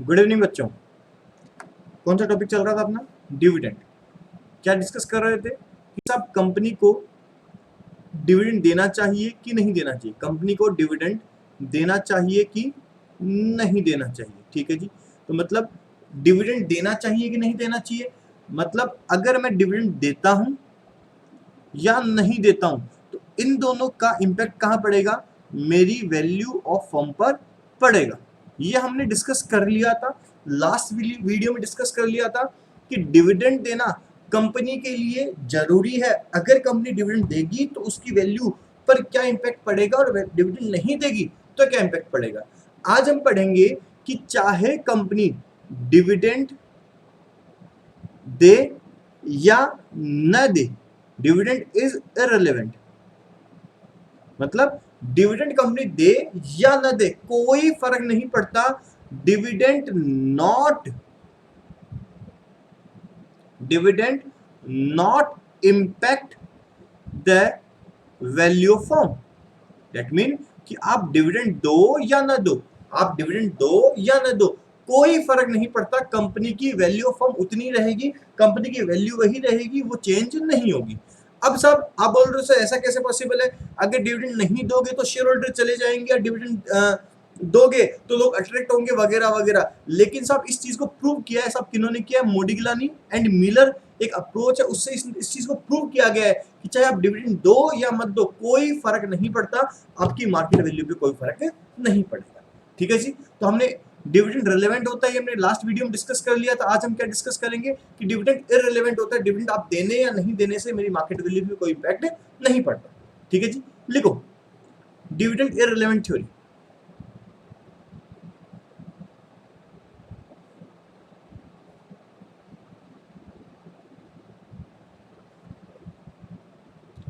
Good evening बच्चों। कौन सा टॉपिक चल रहा था अपना? डिविडेंड। क्या डिस्कस कर रहे थे कि सब कंपनी को डिविडेंड देना चाहिए कि नहीं देना चाहिए, कंपनी को डिविडेंड देना चाहिए कि नहीं देना चाहिए। ठीक है जी। तो मतलब डिविडेंड देना चाहिए कि नहीं देना चाहिए, मतलब अगर मैं डिविडेंड देता हूं या नहीं देता हूं तो इन दोनों का इंपैक्ट कहां पड़ेगा? मेरी वैल्यू ऑफ फर्म पर पड़ेगा। ये हमने डिस्कस कर लिया था, लास्ट वीडियो में डिस्कस कर लिया था कि डिविडेंड देना कंपनी के लिए जरूरी है। अगर कंपनी डिविडेंड देगी तो उसकी वैल्यू पर क्या इंपैक्ट पड़ेगा और डिविडेंड नहीं देगी तो क्या इंपैक्ट पड़ेगा। आज हम पढ़ेंगे कि चाहे कंपनी डिविडेंड दे या न दे, डिविडेंड इज इररिलेवेंट। मतलब डिविडेंड कंपनी दे या न दे कोई फर्क नहीं पड़ता। Dividend not impact the value of firm. That mean कि आप डिविडेंड दो या न दो, आप डिविडेंड दो या न दो कोई फर्क नहीं पड़ता। कंपनी की वैल्यू ऑफ फर्म उतनी रहेगी, कंपनी की वैल्यू वही रहेगी, वो चेंज नहीं होगी। अब सब आप बोल रहे हो सर ऐसा कैसे पॉसिबल है? अगर डिविडेंड नहीं दोगे तो शेयर होल्डर चले जाएंगे, या डिविडेंड दोगे तो लोग अट्रैक्ट होंगे वगैरह वगैरह। लेकिन साहब इस चीज को प्रूव किया है, साहब किन्होंने किया है? मोडिग्लानी एंड मिलर एक अप्रोच है, उससे इस चीज को प्रूव किया गया है कि चाहे आप डिविडेंड दो या मत दो कोई फर्क नहीं पड़ता, आपकी मार्केट वैल्यू पे कोई फर्क नहीं पड़ेगा। ठीक है जी। तो हमने डिविडेंड रिलेवेंट होता है, हमने लास्ट वीडियो में डिस्कस कर लिया था। आज हम क्या डिस्कस करेंगे कि डिविडेंड इररिलेवेंट होता है, डिविडेंड आप देने या नहीं देने से मेरी मार्केट वैल्यू पे कोई इंपैक्ट नहीं पड़ता। ठीक है जी। लिखो डिविडेंड इररिलेवेंट थ्योरी।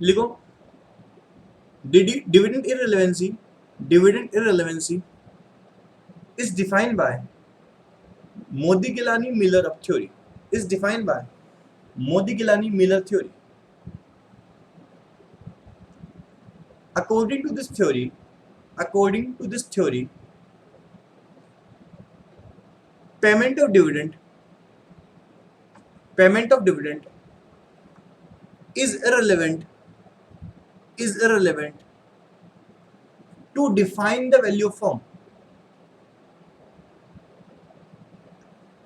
लिखो dividend irrelevancy is defined by Modigilani-Miller theory. Is defined by Modigilani-Miller theory. According to this theory, payment of dividend is irrelevant to define the value of firm.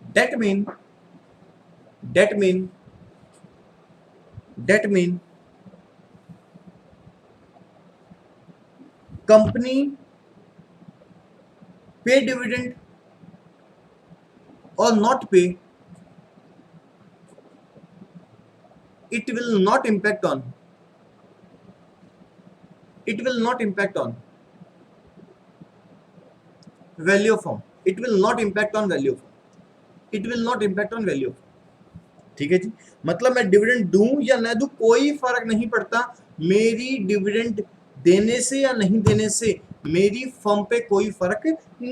That mean company pay dividend or not pay, it will not impact on value of firm. It will not impact on value of firm. ठीक है जी। मतलब मैं dividend दूं या ना दूं कोई फर्क नहीं पड़ता, मेरी डिविडेंड देने से या नहीं देने से मेरी फर्म पे कोई फर्क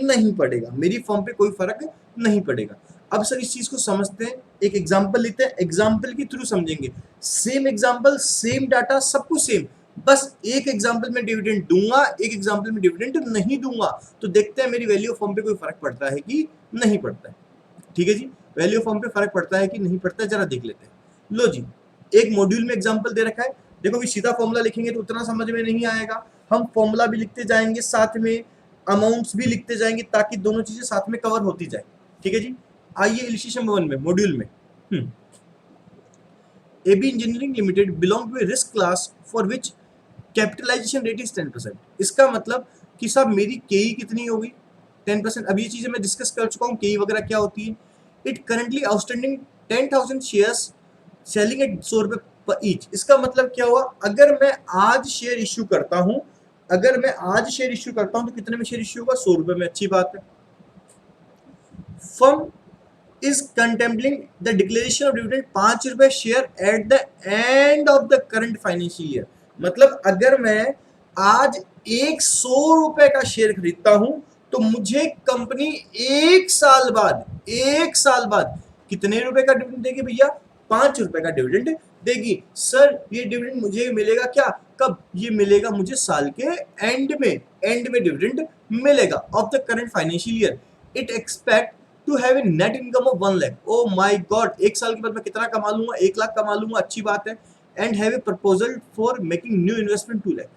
नहीं पड़ेगा। अब सर इस चीज को समझते हैं, एक एग्जांपल लेते हैं, एग्जांपल के थ्रू समझेंगे। सेम एग्जांपल, सेम डाटा, सब कुछ सेम, बस एक एग्जांपल में डिविडेंड दूंगा, एक एग्जांपल में डिविडेंड नहीं दूंगा, तो देखते हैं मेरी वैल्यू ऑफ फर्म पे कोई फर्क पड़ता है कि नहीं पड़ता है। ठीक है जी। वैल्यू फॉर्म पे फर्क पड़ता है कि नहीं पड़ता है, जरा देख लेते हैं। लो जी, एक मॉड्यूल में एग्जांपल दे रखा है। देखो अभी सीधा फॉर्मूला लिखेंगे तो उतना समझ में नहीं आएगा, हम फॉर्मूला भी लिखते जाएंगे, साथ में अमाउंट्स भी लिखते जाएंगे, ताकि दोनों चीजें साथ में कवर होती जाए। ठीक है जी। आइए इलिस्ट्रेशन 1 में, मॉड्यूल में, AB engineering limited belong to a risk class for which capitalisation rate is 10%। इसका मतलब कि साहब मेरी केई कितनी होगी? 10%। अब ये चीजें मैं डिस्कस कर चुका हूँ, केई वगैरह क्या होती है। It currently outstanding 10,000 shares selling at 100 रुपए पर ईच। इसका मतलब क्या हुआ? अगर मैं आज शेयर इश्यू करता हूं तो कितने में शेयर इश्यू होगा? 100 रुपए में। अच्छी बात है। Firm is contemplating the declaration of dividend 5 रुपए share at the end of the current financial year. मतलब अगर मैं आज 100 रुपए का शेयर खरीदता हूं तो मुझे कंपनी 1 साल बाद कितने रुपए का डिविडेंड देगी भैया? 5 रुपए का डिविडेंड देगी। सर ये डिविडेंड मुझे मिलेगा क्या? कब? ये मिलेगा मुझे साल के एंड में डिविडेंड मिलेगा of the current financial year. It expect to have a net income of 1 lakh, oh my God, एक साल के बाद मैं कितना कमा लूंगा, 1 लाख कमा लूंगा, अच्छी बात है। And have a proposal for making new investment 2 lakh,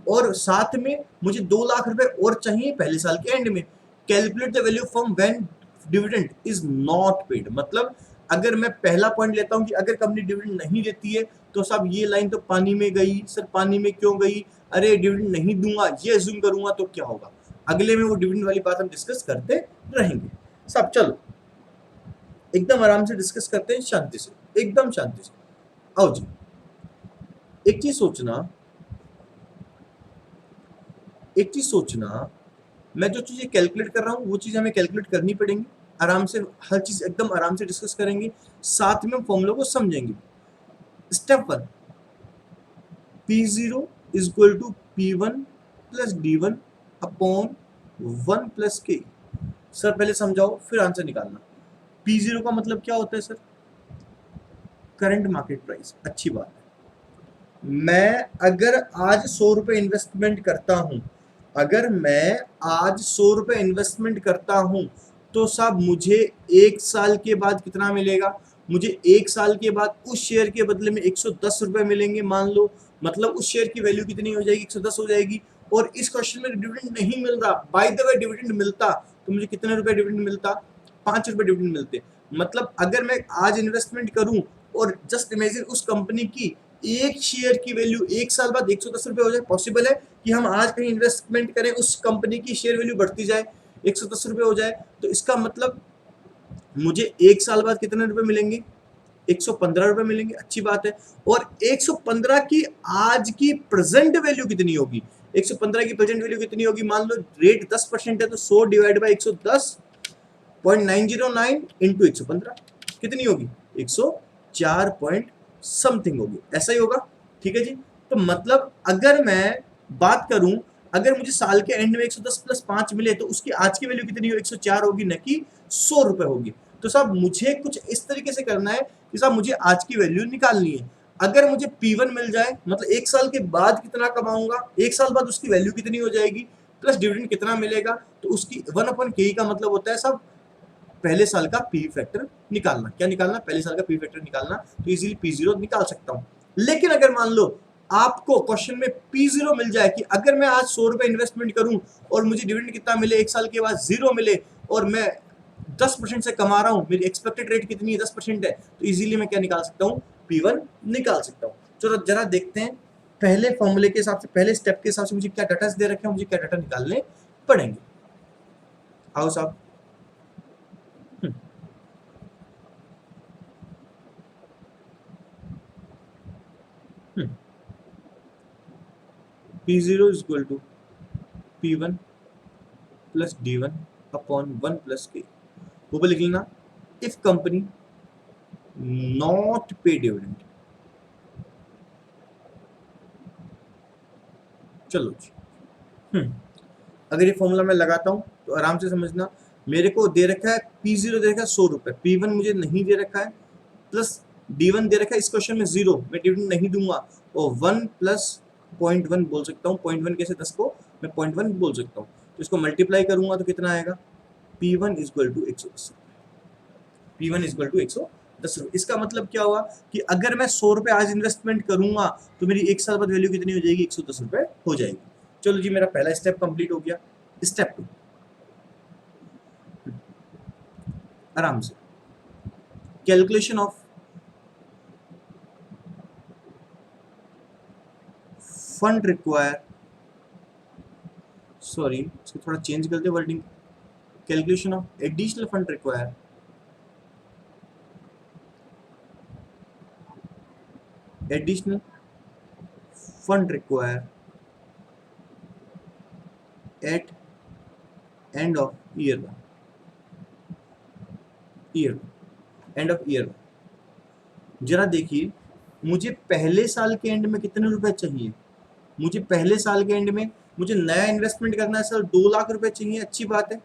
और साथ में मुझे 2 लाख रुपए और चाहिए पहले साल के एंड में। Calculate the value from when dividend is not paid, मतलब अगर मैं पहला पॉइंट लेता हूं कि अगर कंपनी डिविडेंड नहीं देती है तो साहब ये लाइन तो पानी में गई। सर पानी में क्यों गई, अरे डिविडेंड नहीं दूंगा ये अज्यूम करूंगा तो क्या होगा, अगले में वो डिविडेंड वाली बात हम डिस्कस करते रहेंगे। सब चलो एकदम आराम से डिस्कस करते हैं, शांति से, एकदम शांति से। आओ जी, एक चीज सोचना, मैं जो चीजें कैलकुलेट कर रहा हूँ वो चीज हमें कैलकुलेट करनी पड़ेंगी, आराम से हर चीज एकदम आराम से डिस्कस करेंगे, साथ में हम फॉर्मूला को समझेंगे। Step 1, P0 is equal to P1 plus D1 upon 1 plus K। Sir पहले समझाओ फिर आंसर निकालना। P0 का मतलब क्या होता है सर, करंट मार्केट प्राइस, अच्छी बात है। मैं अगर आज 100 रुपए इन्वेस्टमेंट करता हूं, अगर मैं आज 100 रुपए इन्वेस्टमेंट करता हूं तो साहब मुझे 1 साल के बाद कितना मिलेगा, मुझे 1 साल के बाद उस शेयर के बदले में 110 रुपए मिलेंगे मान लो, मतलब उस शेयर की वैल्यू कितनी हो जाएगी, 110 हो जाएगी। और इस क्वेश्चन में डिविडेंड नहीं मिल रहा, बाय द वे डिविडेंड मिलता तो मुझे कितने रुपए डिविडेंड मिलता, 5 रुपए डिविडेंड मिलते। मतलब अगर मैं आज इन्वेस्टमेंट करूं और जस्ट इमेजिन उस कंपनी की एक शेयर की वैल्यू 1 साल बाद 110 रुपए हो जाए, पॉसिबल है कि हम आज कहीं इन्वेस्टमेंट करें उस कंपनी की शेयर वैल्यू बढ़ती जाए 110 रुपए हो जाए, तो इसका मतलब मुझे 1 साल बाद कितने रुपए मिलेंगे, 115 रुपए मिलेंगे, अच्छी बात है। और 115 की आज की प्रेजेंट वैल्यू कितनी होगी, 115 की प्रेजेंट वैल्यू कितनी होगी, मान लो रेट 10% है तो 100 डिवाइड बाई 110.909 इंटू 115 कितनी होगी, 104 पॉइंट समथिंग होगी, ऐसा ही होगा। ठीक है जी, तो मतलब अगर मैं बात करूं, अगर मुझे साल के एंड में 110 प्लस 5 मिले तो उसकी आज की वैल्यू कितनी हो, 104 होगी, न कि 100 रुपए होगी। तो साहब मुझे कुछ इस तरीके से करना है कि साहब मुझे आज की वैल्यू निकालनी है। अगर मुझे P1 मिल जाए, मतलब 1 साल के बाद कितना कमाऊंगा, 1 साल बाद उसकी वैल्यू कितनी हो जाएगी, प्लस डिविडेंड कितना मिलेगा, तो उसकी 1/k का मतलब होता है सब पहले साल का पी फैक्टर निकालना। क्या निकालना, पहले साल का पी फैक्टर निकालना। तो इजीली P0 निकाल सकता हूं। लेकिन अगर मान लो आपको क्वेश्चन में P0 मिल जाए कि अगर मैं आज 100 रुपए इन्वेस्टमेंट करूं और मुझे डिविडेंड कितना मिले, 1 साल के बाद 0 मिले, और मैं 10% से कमा रहा हूं, मेरी एक्सपेक्टेड रेट कितनी है, 10% है, तो इजीली मैं क्या निकाल सकता हूं, P1 निकाल सकता हूं। चलो जरा देखते हैं पहले फॉर्मूले के हिसाब से, पहले स्टेप के हिसाब से मुझे क्या डाटा दे रखे हैं, मुझे क्या डाटा निकालने पड़ेंगे। आओ साहब, P0 is equal to P1 plus D1 upon 1 plus K। वो भी लिख लेना, if company not pay dividend। चलो जी, अगर ये फॉर्मूला मैं लगाता हूं तो आराम से समझना, मेरे को दे रखा है P0 दे रखा है 100 रुपए, P1 मुझे नहीं दे रखा है, प्लस D1 दे रखा है, इस क्वेश्चन में 0, मैं डिविडेंड नहीं दूंगा, और 1 प्लस 0.1 बोल सकता हूँ, 0.1 कैसे 10 को मैं 0.1 बोल सकता हूँ, तो इसको मल्टीप्लाई करूंगा तो कितना आएगा, P1 is equal to 110, P1 is equal to 110 रुपए। इसका मतलब क्या हुआ कि अगर मैं 100 रुपए आज इन्वेस्टमेंट करूंगा तो मेरी 1 साल बाद वैल्यू कितनी हो जाएगी, 110 रुपए हो जाएगी। चलो जी, मेरा पहला स्टेप कंप्लीट हो गया। स्टेप 2, आराम से calculation of fund require, sorry इसको थोड़ा चेंज करते wording, calculation of additional fund require at end of year end of year. जरा देखिए, मुझे पहले साल के एंड में कितने रुपए चाहिए, मुझे पहले साल के एंड में मुझे नया इन्वेस्टमेंट करना है सर, 2 लाख रुपए चाहिए, अच्छी बात है,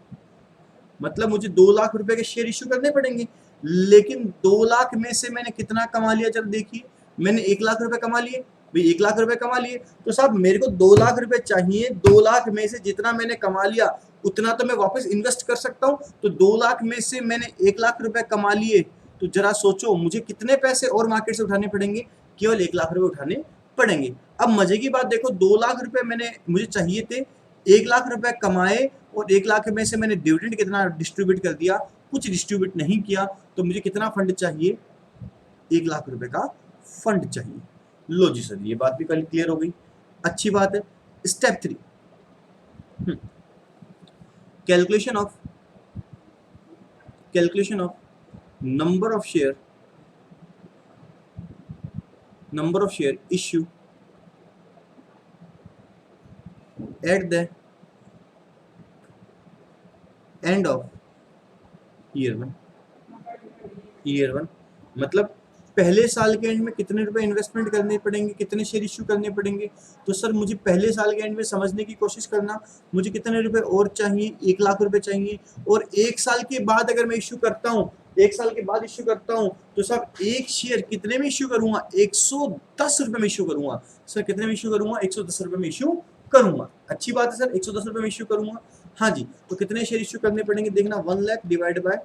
मतलब मुझे 2 लाख रुपए के शेयर इश्यू करने पड़ेंगे। लेकिन 2 लाख में से मैंने कितना कमा लिया, जब देखिए मैंने 1 लाख रुपए कमा लिए, भाई 1 लाख रुपए कमा लिए, तो साहब मेरे को 2 लाख रुपए चाहिए, 2 लाख में से जितना मैंने कमा लिया उतना तो मैं वापस इन्वेस्ट कर सकता हूँ। तो 2 लाख में से मैंने 1 लाख रुपए कमा लिए, तो जरा सोचो मुझे कितने पैसे और मार्केट से उठाने पड़ेंगे, केवल 1 लाख रुपए उठाने पड़ेंगे। अब मजे की बात देखो, 2 लाख रुपए मैंने मुझे चाहिए थे, 1 लाख रुपए कमाए और 1 लाख में से मैंने डिविडेंड कितना डिस्ट्रीब्यूट कर दिया, कुछ डिस्ट्रीब्यूट नहीं किया, तो मुझे कितना फंड चाहिए, 1 लाख रुपए का फंड चाहिए। लो जी सर, ये बात भी कल क्लियर हो गई, अच्छी बात है। Step 3, calculation of number of share issue at the end of year one. मतलब पहले साल के एंड में कितने रुपए इन्वेस्टमेंट करने पड़ेंगे, कितने शेयर इश्यू करने पड़ेंगे। तो सर मुझे पहले साल के एंड में समझने की कोशिश करना, मुझे कितने रुपए और चाहिए, 1 लाख रुपए चाहिए। और 1 साल के बाद अगर मैं इश्यू करता हूँ, 1 साल के बाद इश्यू करता हूँ, तो सर एक शेयर कितने में इश्यू करूंगा, 110 रुपए में इश्यू करूंगा। सर कितने में इश्यू करूंगा, 110 रुपए में इश्यू करूंगा। अच्छी बात है सर, 110 रुपए में इश्यू करूंगा। हाँ जी, तो कितने शेयर इश्यू करने पड़ेंगे, देखना 1 लाख डिवाइड बाय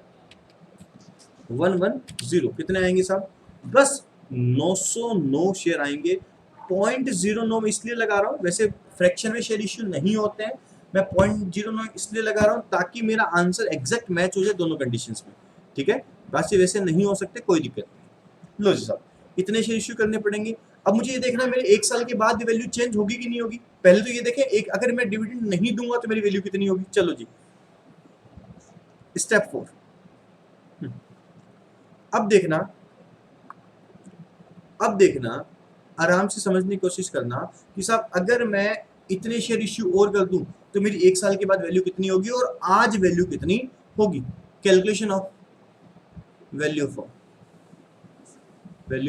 110 कितने आएंगे साहब, बस 909 शेयर आएंगे। 0.09 में इसलिए लगा रहा हूँ, वैसे फ्रैक्शन में शेयर इश्यू नहीं होते हैं, मैं 0.09 इसलिए लगा रहा हूँ ताकि मेरा आंसर एग्जैक्ट मैच हो जाए दोनों कंडीशंस में। ठीक है, वैसे वैसे नहीं हो सकते, कोई दिक्कत नहीं। लो जी साहब, इतने शेयर इश्यू करने पड़ेंगे। अब मुझे ये देखना है मेरे 1 साल के बाद वैल्यू चेंज होगी कि नहीं होगी। पहले तो ये देखें, एक अगर मैं डिविडेंड नहीं दूंगा तो मेरी वैल्यू कितनी होगी। चलो जी, स्टेप 4। अब देखना आराम से समझने की कोशिश करना कि साहब अगर मैं इतने शेयर इश्यू और कर दूं तो मेरी 1 साल के बाद वैल्यू कितनी होगी और आज वैल्यू कितनी होगी। कैलकुलेशन ऑफ वैल्यू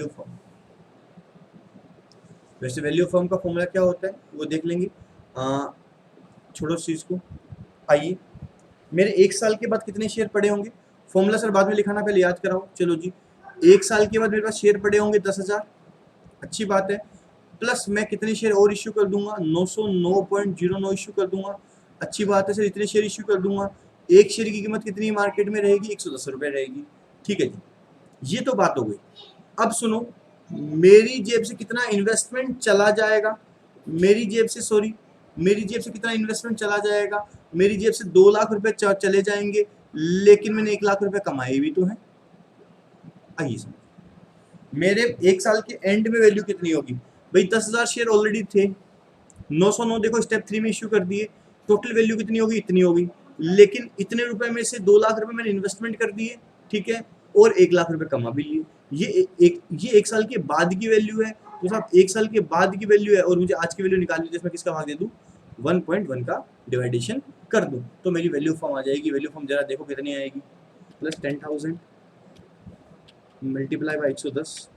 फॉर्म वैसे वैल्यू फॉर्म का फॉर्मूला क्या होता है वो देख लेंगे, छोड़ो इस चीज को। आइए, मेरे 1 साल के बाद कितने शेयर पड़े होंगे, फॉर्मूला सर बाद में लिखाना, पहले याद कराओ। चलो जी, 1 साल के बाद मेरे पास शेयर पड़े होंगे 10,000, अच्छी बात है। प्लस मैं कितने शेयर और इश्यू कर दूंगा, 909.09 इश्यू कर दूंगा, अच्छी बात है सर। इतने शेयर इश्यू कर दूंगा, एक शेयर की कीमत कितनी मार्केट में रहेगी, 110 रुपए रहेगी। ठीक है जी, ये तो बात हो गई। अब सुनो, मेरी जेब से कितना इन्वेस्टमेंट चला जाएगा, मेरी जेब से कितना इन्वेस्टमेंट चला जाएगा। मेरी जेब से 2 लाख रुपए चले जाएंगे, लेकिन मैंने 1 लाख रुपए कमाए भी तो हैं। आइए समझ, मेरे 1 साल के एंड में वैल्यू कितनी होगी भाई, 10,000 शेयर ऑलरेडी थे, 909 देखो स्टेप 3 में इश्यू कर दिए, टोटल वैल्यू कितनी होगी, इतनी होगी। लेकिन इतने रुपए में से 2 लाख रुपए मैंने इन्वेस्टमेंट कर दिए, ठीक है, और 1 लाख रुपए कमा भी लिए। ये 1 साल के बाद की वैल्यू है। तो साहब 1 साल के बाद की वैल्यू है और मुझे आज की वैल्यू निकालनी है, जिसमें किसका भाग दे दूं, 1.1 का डिवाइडेशन कर दूं, तो मेरी वैल्यू फॉर्म आ जाएगी। वैल्यू फॉर्म जरा देखो कितनी आएगी, plus 10,000 multiply by 110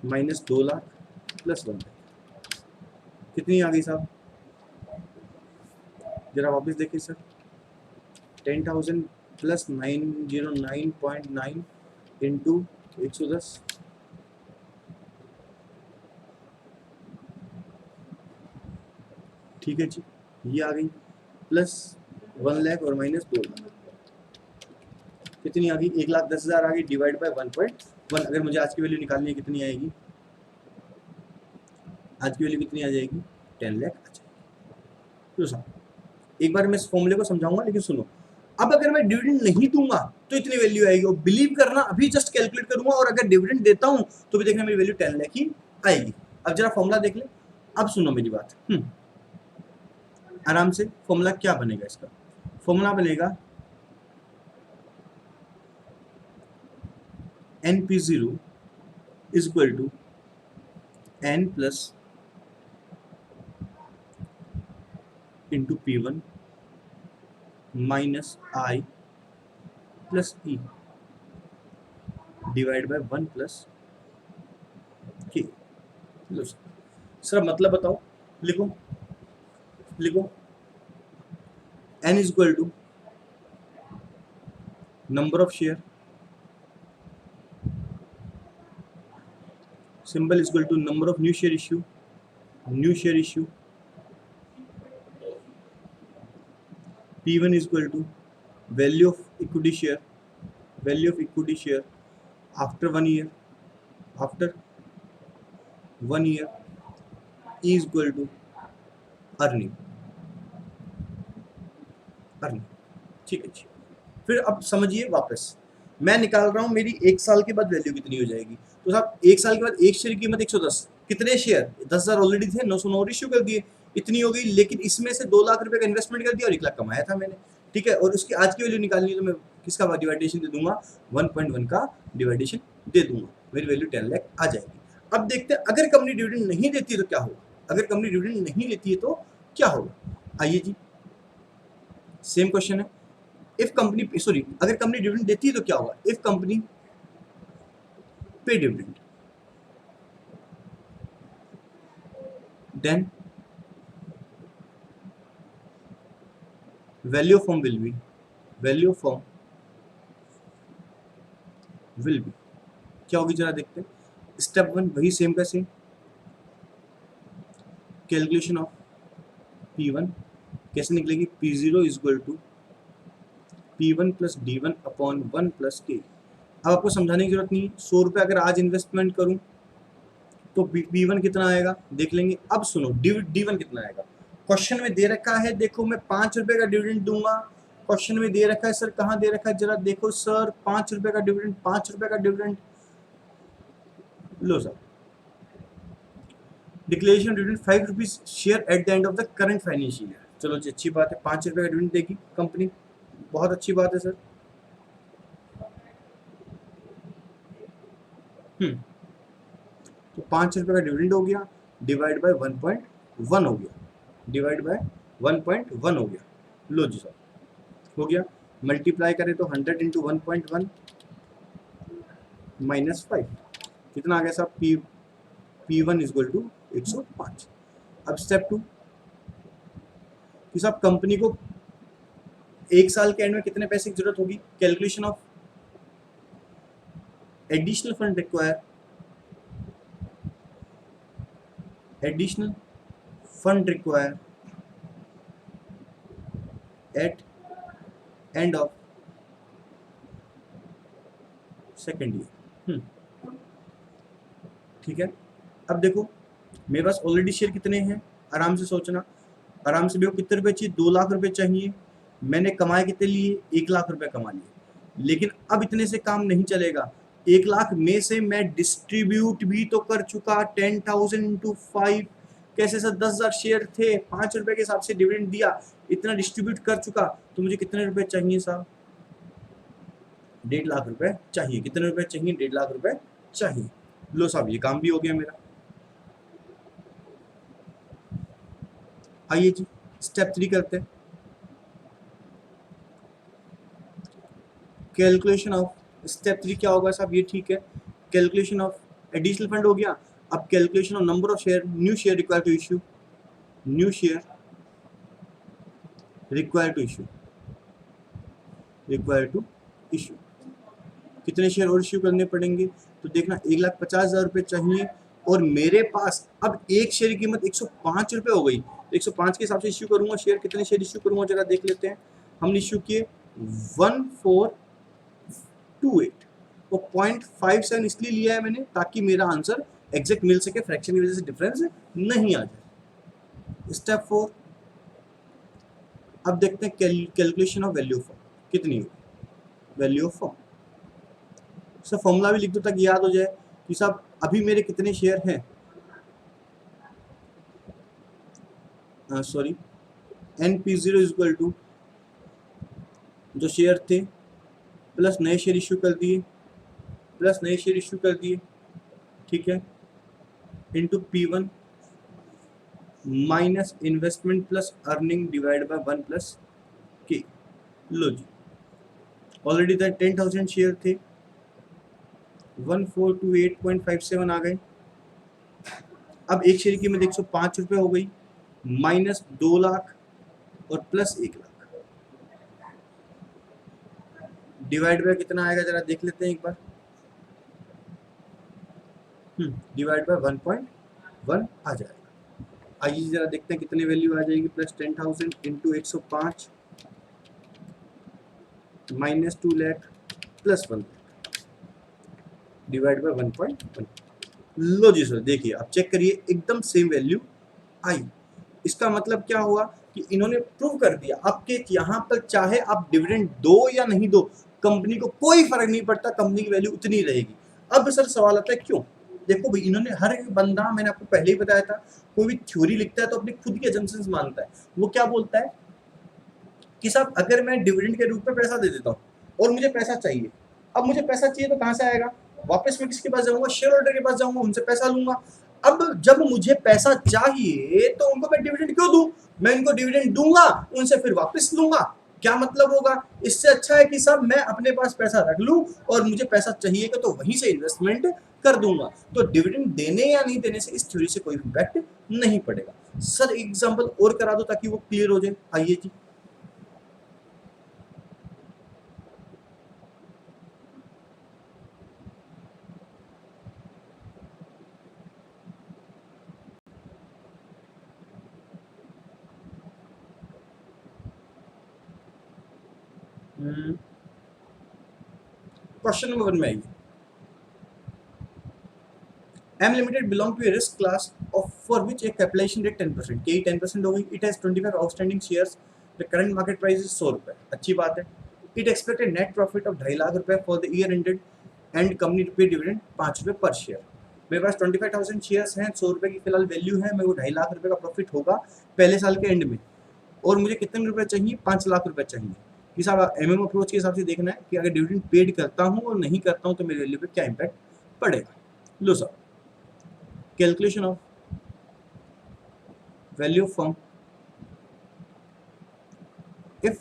minus 2 lakh plus 1, कितनी आ गई साहब, जरा वापस देखिए सर। 10,000 प्लस 909.9 इंटू 110, ठीक है जी, ये आ गई, प्लस 1 लाख और माइनस 2 लाख, कितनी आ गई, 1,10,000 आ गई, डिवाइड बाय 1.1। अगर मुझे आज की वैल्यू निकालनी है कितनी आएगी, आज की वैल्यू कितनी आ जाएगी, 10 लाख आ जाएगी। तो साहब एक बार मैं इस फॉर्मूले को समझाऊंगा, लेकिन सुनो, अब अगर मैं डिविडेंड नहीं दूंगा तो इतनी वैल्यू आएगी, और बिलीव करना अभी जस्ट कैलकुलेट करूंगा, और अगर डिविडेंड देता हूं तो भी देखना मेरी वैल्यू 10 लाख ही आएगी। अब जरा फॉर्मूला देख ले, अब सुनो मेरी बात, आराम से। फॉर्मूला क्या बनेगा इसका, फॉर्मूला बनेगा NP0 is equal to N plus into P1 minus I plus E divide by 1 plus K। लो सर मतलब बताओ, लिखो N is equal to number of share symbol is equal to number of new share issue, new share issue, P1 is equal to value of equity share, value of equity share after 1 year, after 1 year is equal to earning, earning. ठीक है जी। फिर अब समझिए वापस मैं निकाल रहा हूं मेरी 1 साल के बाद वैल्यू कितनी हो जाएगी। तो साहब 1 साल के बाद एक शेयर की कीमत 110, कितने शेयर 10,000 ऑलरेडी थे, 909 और इश्यू कर दिए, इतनी हो गई। लेकिन इसमें से 2 लाख रुपए का इन्वेस्टमेंट कर दिया और 1 लाख कमाया था मैंने, ठीक है। और उसकी आज की वैल्यू निकालनी है तो मैं किसका डिवाइडेशन दे दूंगा, 1.1 का डिवाइडेशन दे दूंगा, मेरी वैल्यू 10 लाख आ जाएगी। अब देखते हैं अगर कंपनी डिविडेंड नहीं देती है तो क्या होगा, अगर कंपनी डिविडेंड नहीं देती है तो क्या होगा। आइए जी सेम क्वेश्चन है, इफ कंपनी सॉरी अगर कंपनी डिविडेंड देती है तो क्या होगा, if company pay dividend then value of firm will be, value of firm will be क्या होगी जरा देखते हैं। स्टेप 1 वही सेम का सेम, कैलकुलेशन ऑफ P1 कैसे निकलेगी, P0 is equal to P1 plus D1 upon 1 plus K। अब आपको समझाने की जरूरत नहीं, 100 रुपये अगर आज इन्वेस्टमेंट करूं तो P1 कितना आएगा देख लेंगे। अब सुनो D1 कितना आएगा, क्वेश्चन में दे रखा है, देखो मैं 5 रुपए का डिविडेंड दूंगा, क्वेश्चन में दे रखा है सर, कहाँ दे रखा है जरा देखो सर, 5 रुपए का डिविडेंड, 5 रुपए का dividend, low sir declaration dividend 5 rupees share at the end of the current financial year. चलो जी अच्छी बात है, 5 रुपए का डिविडेंड देगी कंपनी, बहुत अच्छी बात है सर। तो 5 रुपए का डिविडेंड हो गया, डिवाइड बाय 1.1 हो गया, डिवाइड बाय 1.1 हो गया। लो जी सर हो गया, मल्टीप्लाई करें तो 100 इंटू 1.1 माइनस 5 कितना आ गया साहब, P1 इज इक्वल टू 105। अब स्टेप 2 कि साहब कंपनी को 1 साल के एंड में कितने पैसे की जरूरत होगी, calculation of additional fund require, additional fund require at end of second year. ठीक है। अब देखो मेरे पास ऑलरेडी शेयर कितने हैं, आराम से सोचना, आराम से देखो कितने रुपए चाहिए, 2 लाख रुपए चाहिए, मैंने कमाए कितने लिए, 1 लाख रुपए कमा लिए। लेकिन अब इतने से काम नहीं चलेगा, 1 लाख में से मैं डिस्ट्रीब्यूट भी तो कर चुका, 10,000 इंटू 5 कैसे सर, 10,000 शेयर थे, 5 रुपए के हिसाब से डिविडेंड दिया, इतना डिस्ट्रीब्यूट कर चुका, तो मुझे कितने रुपए चाहिए साहब, 1.5 लाख रुपए चाहिए। कितने रुपए चाहिए, 1.5 लाख रुपए चाहिए। लो साहब ये काम भी हो गया मेरा। आइए जी स्टेप 3 करते हैं, कैलकुलेशन ऑफ, स्टेप 3 क्या होगा साहब, ये ठीक है, कैलकुलेशन ऑफ एडिशनल फंड हो गया। अब calculation of number of share, new share require to issue, new share require to issue, require to issue, कितने शेयर और इश्यू करने पड़ेंगे, तो देखना 1,50,000 रुपये चाहिए, और मेरे पास अब एक शेयर की कीमत 105 रुपये हो गई, तो 105 के हिसाब से इश्यू करूंगा शेयर, कितने शेयर इश्यू करूंगा जरा देख लेते हैं। हमने इश्यू किए 1428, तो 0.57 इसलिए लिया है मैंने ताकि मेरा आंसर एग्जैक्ट मिल सके, फ्रैक्शन की वजह से डिफरेंस नहीं आ जाए। स्टेप 4 अब देखते हैं calculation of value of firm कितनी होगी, value of firm. Sir formula भी लिख दो ताकि याद हो जाए कि साहब अभी मेरे कितने शेयर हैं, sorry NP0 is equal to जो शेयर थे प्लस नए शेयर इश्यू कर दिए, प्लस नए शेयर इश्यू कर दिए, ठीक है, into P1 minus investment plus earning divide by 1 plus K। लो जी ऑलरेडी 10,000 शेयर थे, 1428.57 आ गए। अब एक शेयर की कीमत 105 रुपये हो गई, माइनस 2 लाख और प्लस 1 लाख, डिवाइड बाय कितना आएगा जरा देख लेते हैं एक बार। डिवाइड बाय 1.1 आ जाएगा। आइए जरा देखते हैं कितने वैल्यू आ जाएगी। Plus 10,000 into 105 minus 2 lakh plus 1 divide by 1.1। लो जी सर, देखिए आप चेक करिए, एकदम सेम वैल्यू आई। इसका मतलब क्या हुआ कि इन्होंने प्रूव कर दिया आपके यहाँ पर चाहे आप डिविडेंड दो या नहीं दो, कंपनी को कोई फर्क नहीं पड़ता, कंपनी की वैल्यू उतनी रहेगी। अब सर सवाल आता है क्यों? देखो भाई, इन्होंने हर एक बंदा, मैंने आपको पहले ही बताया था, कोई भी थ्योरी लिखता है तो अपनी खुद की एजम्पशंस मानता है। वो क्या बोलता है कि साहब अगर मैं डिविडेंड के रूप में पैसा दे देता हूँ और मुझे पैसा चाहिए, अब मुझे पैसा चाहिए तो कहाँ से आएगा? वापस मैं किसके पास जाऊंगा? शेयर होल्डर के पास जाऊंगा, उनसे पैसा लूंगा। अब जब मुझे पैसा चाहिए तो उनको मैं डिविडेंड क्यों दूं? मैं इनको डिविडेंड दूंगा, उनसे फिर वापस लूंगा। क्या मतलब होगा? इससे अच्छा है कि साहब मैं अपने पास पैसा रख लूं और मुझे पैसा चाहिएगा तो वहीं से इन्वेस्टमेंट कर दूंगा। तो डिविडेंड देने या नहीं देने से इस थ्योरी से कोई इम्पैक्ट नहीं पड़ेगा। सर एग्जांपल और करा दो ताकि वो क्लियर हो जाए। आइए जी। क्वेश्चन नंबर 1 में आइए। M Limited belong to a risk class of for which a capitalization rate 10%। यही 10% हो गई। It has 25 outstanding shares। The current market price is 100 रुपए। अच्छी बात है। It expected net profit of 2.5 lakh रुपए for the year ended and company to pay dividend 5 रुपए पर शेयर। मेरे पास 25,000 शेयर्स हैं, 100 रुपए की फिलहाल वैल्यू है, मेरे को 2.5 लाख रुपए का प्रॉफिट होगा पहले साल के एंड में, और मुझे कितने रुपए चाहिए? 5 लाख रुपए चाहिए। कि साहब MM अप्रोच के हिसाब से देखना है कि अगर डिविडेंड पेड करता हूँ और नहीं करता हूँ तो मेरी वैल्यू पे क्या इम्पैक्ट पड़ेगा। लो sir, calculation of value of firm if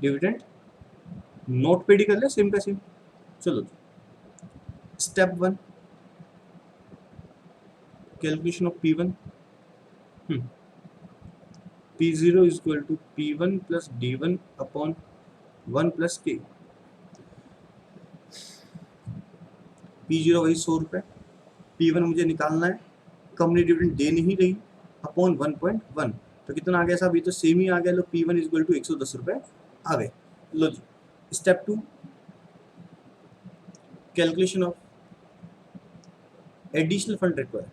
dividend not paid ही कर ले, सेम का सेम। चलो step 1, calculation of P1। P0 is equal to P1 plus D1 upon 1 plus K। P0 वही 100 रुपए, P1 मुझे निकालना है, कंपनी डिविडेंड दे नहीं रही, अपॉन 1.1, तो कितना आ गया साहब? ये तो सेम ही आ गया। लो P1 इज इक्वल टू 110 रुपए आ गए। लो जी step 2, calculation of additional fund require.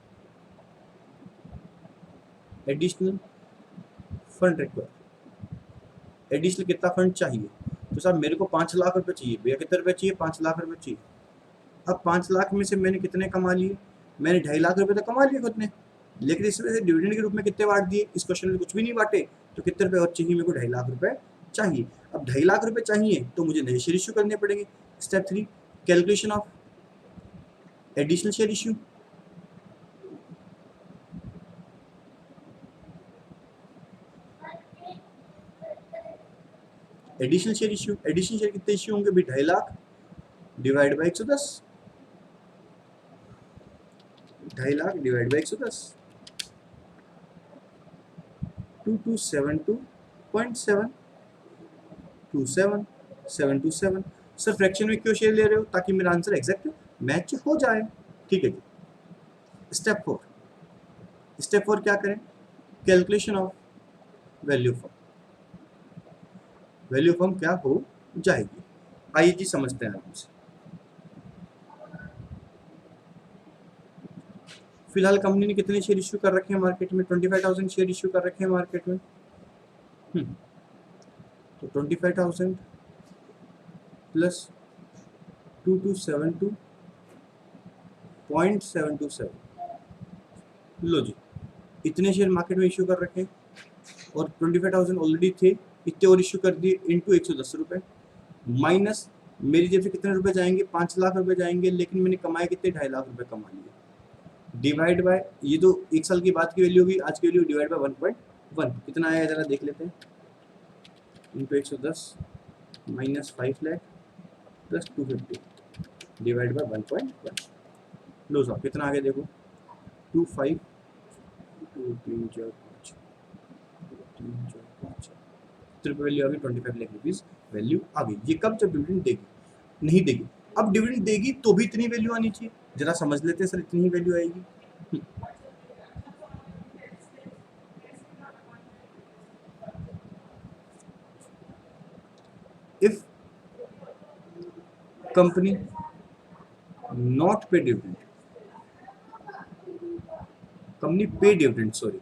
Additional fund require, additional कितना फंड चाहिए? तो साहब मेरे को 5 लाख रुपए चाहिए। भैया कितने रुपए चाहिए? 5 लाख रुपए चाहिए। अब 5 लाख में से मैंने कितने कमा लिए? मैंने 2.5 लाख रुपए तो कमा लिए खुद ने, लेकिन इसमें से डिविडेंड के रूप में कितने बांट दिए? इस क्वेश्चन में कुछ भी नहीं बांटे, तो कितने रुपए और चाहिए? मेरे को 2.5 लाख रुपए चाहिए। अब 2.5 लाख रुपए चाहिए तो मुझे नए शेयर इश्यू करने पड़ेंगे। Step 3, calculation of additional share issue. Additional share issue, additional share कितने इश्यू होंगे? भी 2.5 lakh divide by 110, 2.5 lakh divide by 110, 2272.7 27 sir fraction में क्यों शेयर ले रहे हो? ताकि मेरा आंसर एग्जैक्ट मैच हो जाए। ठीक है जी। स्टेप 4, स्टेप 4 क्या करें? Calculation of value form. Value form क्या हो जाएगी? आइए जी समझते हैं आराम से। फिलहाल कंपनी ने कितने शेयर इश्यू कर रखे हैं मार्केट में? 25,000 शेयर इश्यू कर रखे हैं मार्केट में। तो 25,000 प्लस 2272.727, लो जी इतने शेयर मार्केट में इश्यू कर रखे हैं, और 25,000 ऑलरेडी थे, इतने और इश्यू कर दिए, इंटू 110 रुपये, माइनस मेरी जेब से कितने रुपए जाएंगे? 5 लाख रुपए जाएंगे, लेकिन मैंने कमाए कितने? 2.5 लाख रुपए कमा लिए। डिवाइड बाय, ये तो एक साल की बात की वैल्यू होगी, आज की वैल्यू डिवाइड बाय 1.1 कितना आया जरा देख लेते हैं। Into 110 minus 5 lakh plus 250 divide by 1.1। लो साहब कितना आ गया देखो, 25 2 3 4 5 3 4 5 वैल्यू आ गई 25 लाख रुपीज वैल्यू आ गई। ये कब? जब डिविडेंड देगी, नहीं देगी अब डिविडेंड देगी तो भी इतनी वैल्यू आनी चाहिए, जरा समझ लेते हैं सर, इतनी ही वैल्यू आएगी। If company not pay dividend, company pay dividend, sorry,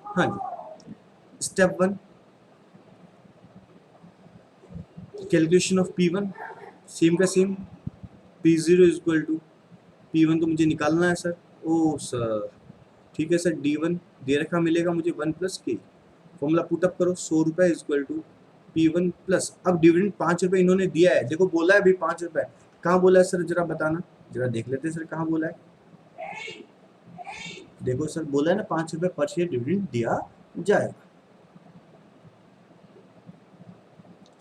हाँ जी। Step 1 calculation of P1, same का same, P0 equal to P1 तो मुझे निकालना है सर। ओ सर ठीक है सर, D1 दे रखा मिलेगा मुझे 1 प्लस के, फॉर्मूला पुटअप करो, 100 रुपये इक्वल टू P1 प्लस, अब डिविडेंड 5 रुपये इन्होंने दिया है, देखो बोला है अभी 5 रुपये, कहाँ बोला है सर, जरा बताना, जरा देख लेते हैं सर कहाँ बोला है। देखो सर बोला है ना 5 रुपये पर शेयर डिविडेंड दिया जाएगा।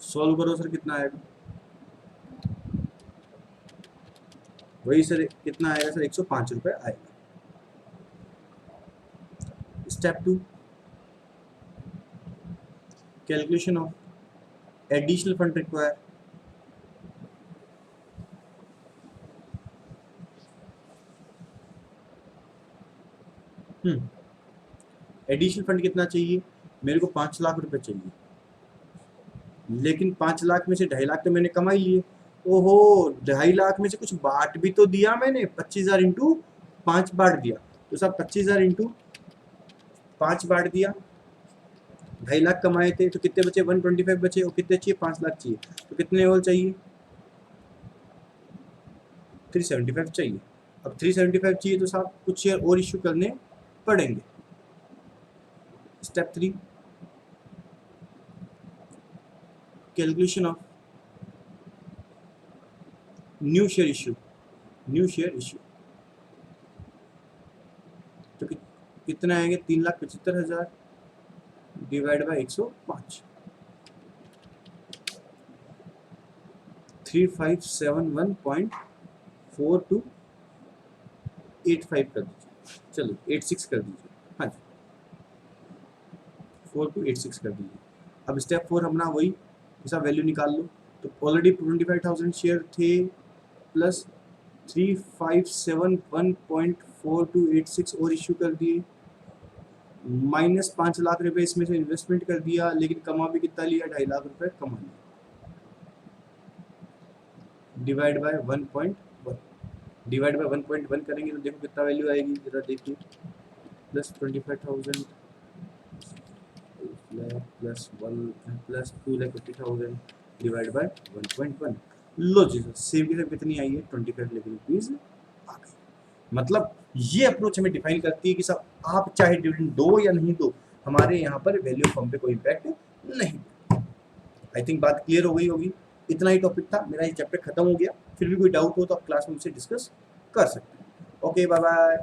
सॉल्व करो सर, कितना आएगा, वही सर कितना आएगा सर, 105 रुपये आएगा। Step 2 calculation of additional fund require, additional fund कितना चाहिए, मेरे को 5 लाख रुपए चाहिए, लेकिन 5 लाख में से 2.5 लाख तो मैंने कमाई लिए। ओहो, 2.5 लाख में से कुछ बांट भी तो दिया मैंने, 25,000 इंटू 5 बांट दिया, तो सब 25,000 इंटू 5 बांट दिया, 2.5 लाख कमाए थे तो कितने बचे, 125 बचे, और कितने चाहिए, 5 लाख चाहिए, तो कितने और चाहिए, 375 चाहिए। अब 375 चाहिए तो साहब कुछ शेयर और इश्यू करने पड़ेंगे। Step 3 calculation of new share issue, new share issue तो कितना आएंगे, 3,75,000 डिवाइड बाय 105, 3571.4285 कर दीजिए, चलो 86 कर दीजिए, हाँ जी 4286 कर दीजिए। अब स्टेप 4 अपना वही ऐसा वैल्यू निकाल लो, तो ऑलरेडी 25,000 शेयर थे प्लस 3,571.4286 और इश्यू कर दिए, माइनस 5 लाख रुपए इसमें से इन्वेस्टमेंट कर दिया, लेकिन कमा भी कितना लिया, 2.5 लाख रुपए कमा लिया, डिवाइड बाय 1.1, डिवाइड बाय 1.1 करेंगे तो देखो कितना वैल्यू आएगी, जरा देखिए, प्लस 25,000 प्लस 2,50,000 डिवाइड बाय 1.1, लो जी सेम की सेम कितनी आई है, 25 लाख रुपीज आ गई। मतलब ये अप्रोच हमें डिफाइन करती है कि सब आप चाहे डिविडेंड दो या नहीं दो, हमारे यहाँ पर वैल्यू फर्म पे कोई इम्पैक्ट नहीं। आई थिंक बात क्लियर हो गई होगी, इतना ही टॉपिक था मेरा, ये चैप्टर खत्म हो गया, फिर भी कोई डाउट हो तो आप क्लास में मुझसे डिस्कस कर सकते हैं। Okay bye bye.